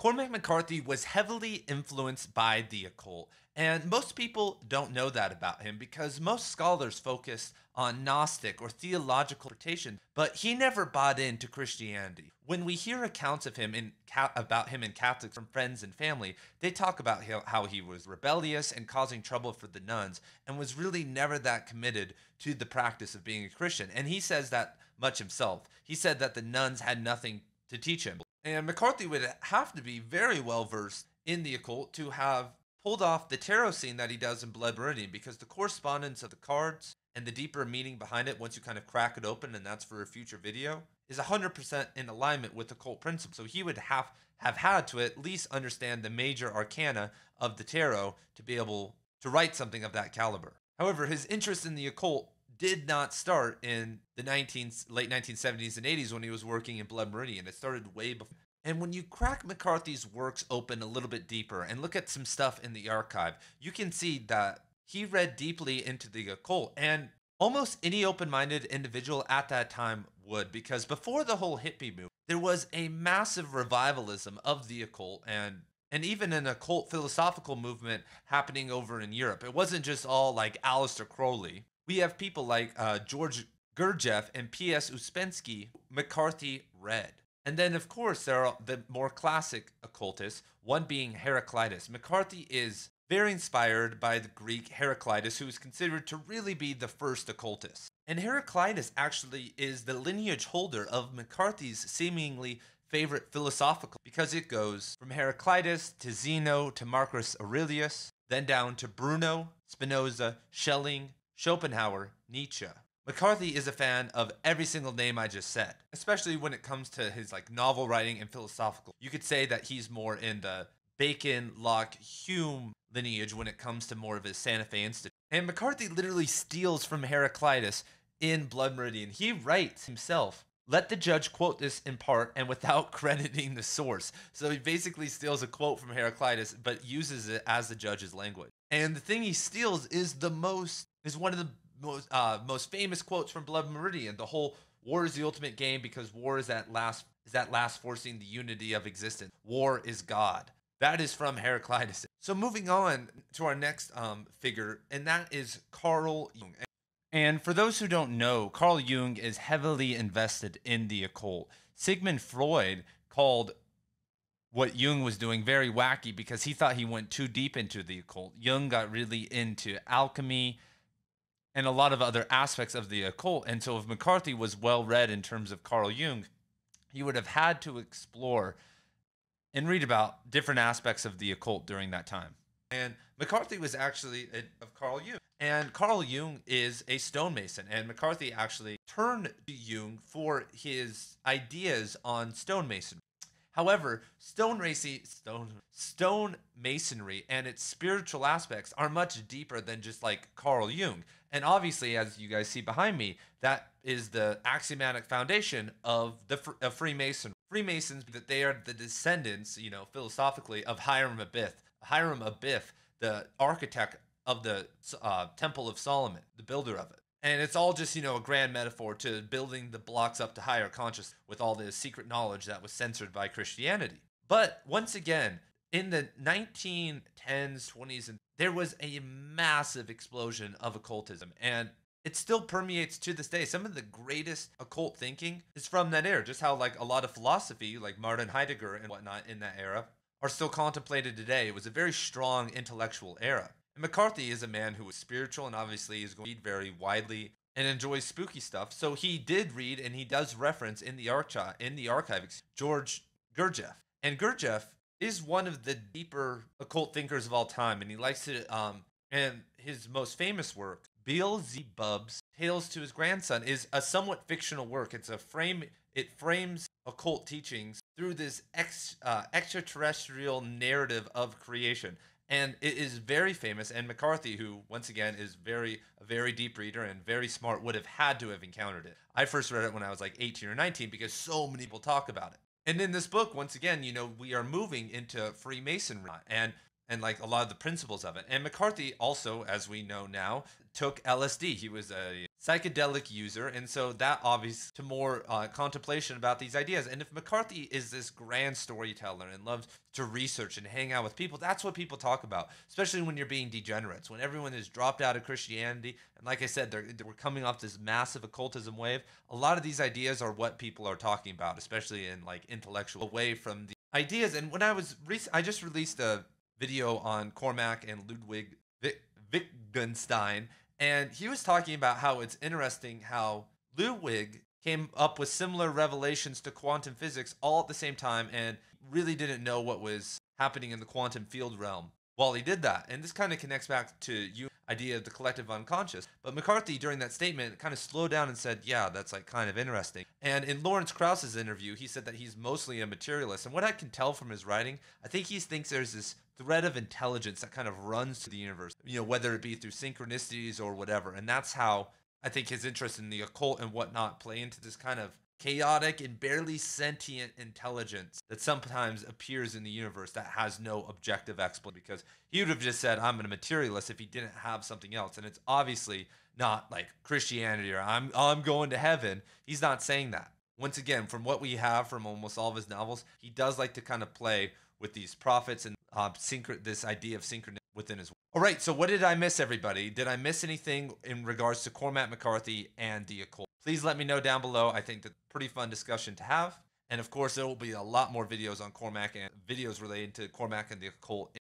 Cormac McCarthy was heavily influenced by the occult, and most people don't know that about him because most scholars focus on Gnostic or theological interpretation, but he never bought into Christianity. When we hear accounts of him about him in Catholics from friends and family, they talk about how he was rebellious and causing trouble for the nuns and was really never that committed to the practice of being a Christian. And he says that much himself. He said that the nuns had nothing to teach him. And McCarthy would have to be very well versed in the occult to have pulled off the tarot scene that he does in Blood Meridian, because the correspondence of the cards and the deeper meaning behind it, once you kind of crack it open, and that's for a future video, is 100% in alignment with occult principles. So he would have had to at least understand the major arcana of the tarot to be able to write something of that caliber. However, his interest in the occult did not start in the late 1970s and 80s when he was working in Blood Meridian. It started way before. And when you crack McCarthy's works open a little bit deeper and look at some stuff in the archive, you can see that he read deeply into the occult, and almost any open-minded individual at that time would, because before the whole hippie movement, there was a massive revivalism of the occult and even an occult philosophical movement happening over in Europe. It wasn't just all like Aleister Crowley. We have people like George Gurdjieff and P.S. Uspensky McCarthy read. And then, of course, there are the more classic occultists, one being Heraclitus. McCarthy is very inspired by the Greek Heraclitus, who is considered to really be the first occultist. And Heraclitus actually is the lineage holder of McCarthy's seemingly favorite philosophical, because it goes from Heraclitus to Zeno to Marcus Aurelius, then down to Bruno, Spinoza, Schelling, Schopenhauer, Nietzsche. McCarthy is a fan of every single name I just said, especially when it comes to his novel writing and philosophical. You could say that he's more in the Bacon, Locke, Hume lineage when it comes to more of his Santa Fe Institute. And McCarthy literally steals from Heraclitus in Blood Meridian. He writes himself, "Let the judge quote this in part and without crediting the source." So he basically steals a quote from Heraclitus, but uses it as the judge's language. And the thing he steals is one of the most famous quotes from Blood Meridian. The whole "war is the ultimate game because war is at last forcing the unity of existence. War is God." That is from Heraclitus. So moving on to our next figure, and that is Carl Jung. And for those who don't know, Carl Jung is heavily invested in the occult. Sigmund Freud called what Jung was doing very wacky because he thought he went too deep into the occult. Jung got really into alchemy and a lot of other aspects of the occult. And so if McCarthy was well read in terms of Carl Jung, he would have had to explore and read about different aspects of the occult during that time. And McCarthy was actually of Carl Jung. And Carl Jung is a stonemason. And McCarthy actually turned to Jung for his ideas on stonemasonry. However, stonemasonry and its spiritual aspects are much deeper than just like Carl Jung. And obviously, as you guys see behind me, that is the axiomatic foundation of Freemasonry. Freemasons, that they are the descendants, philosophically, of Hiram Abiff. Hiram Abiff, the architect of the Temple of Solomon, the builder of it. And it's all just, a grand metaphor to building the blocks up to higher consciousness with all the secret knowledge that was censored by Christianity. But once again, in the 1910s, 20s, and there was a massive explosion of occultism, and it still permeates to this day. Some of the greatest occult thinking is from that era, just how a lot of philosophy, like Martin Heidegger and whatnot in that era, are still contemplated today. It was a very strong intellectual era. And McCarthy is a man who is spiritual and obviously is going to read very widely and enjoys spooky stuff. So he did read, and he does reference in the archive, George Gurdjieff. And Gurdjieff is one of the deeper occult thinkers of all time, and he likes to and his most famous work, Beelzebub's Tales to His Grandson, is a somewhat fictional work. It frames occult teachings through this extraterrestrial narrative of creation. And it is very famous, and McCarthy, who once again is a very deep reader and very smart, would have had to have encountered it. I first read it when I was like 18 or 19 because so many people talk about it. And in this book, once again, we are moving into Freemasonry and like a lot of the principles of it. And McCarthy also, as we know now, took LSD. He was a psychedelic user, and so that obvious to more contemplation about these ideas. And if McCarthy is this grand storyteller and loves to research and hang out with people, that's what people talk about, especially when you're being degenerates, when everyone has dropped out of Christianity. And like I said, we're coming off this massive occultism wave. A lot of these ideas are what people are talking about, especially in like intellectual away from the ideas. And when I just released a video on Cormac and Ludwig Wittgenstein, and he was talking about how it's interesting how Ludwig came up with similar revelations to quantum physics all at the same time and really didn't know what was happening in the quantum field realm while he did that. And this kind of connects back to you idea of the collective unconscious. But McCarthy during that statement kind of slowed down and said, "Yeah, that's like kind of interesting." And in Lawrence Krauss's interview, he said that he's mostly a materialist. And what I can tell from his writing, I think he thinks there's this thread of intelligence that kind of runs through the universe, whether it be through synchronicities or whatever. And that's how I think his interest in the occult and whatnot play into this kind of chaotic and barely sentient intelligence that sometimes appears in the universe that has no objective explanation. Because he would have just said, "I'm a materialist," if he didn't have something else. And it's obviously not like Christianity or I'm going to heaven. He's not saying that. Once again, from what we have from almost all of his novels, he does like to kind of play with these prophets and this idea of synchronicity within his. All right, so what did I miss, everybody? Did I miss anything in regards to Cormac McCarthy and the occult? Please let me know down below. I think that's a pretty fun discussion to have. And of course, there will be a lot more videos on Cormac and videos related to Cormac and the occult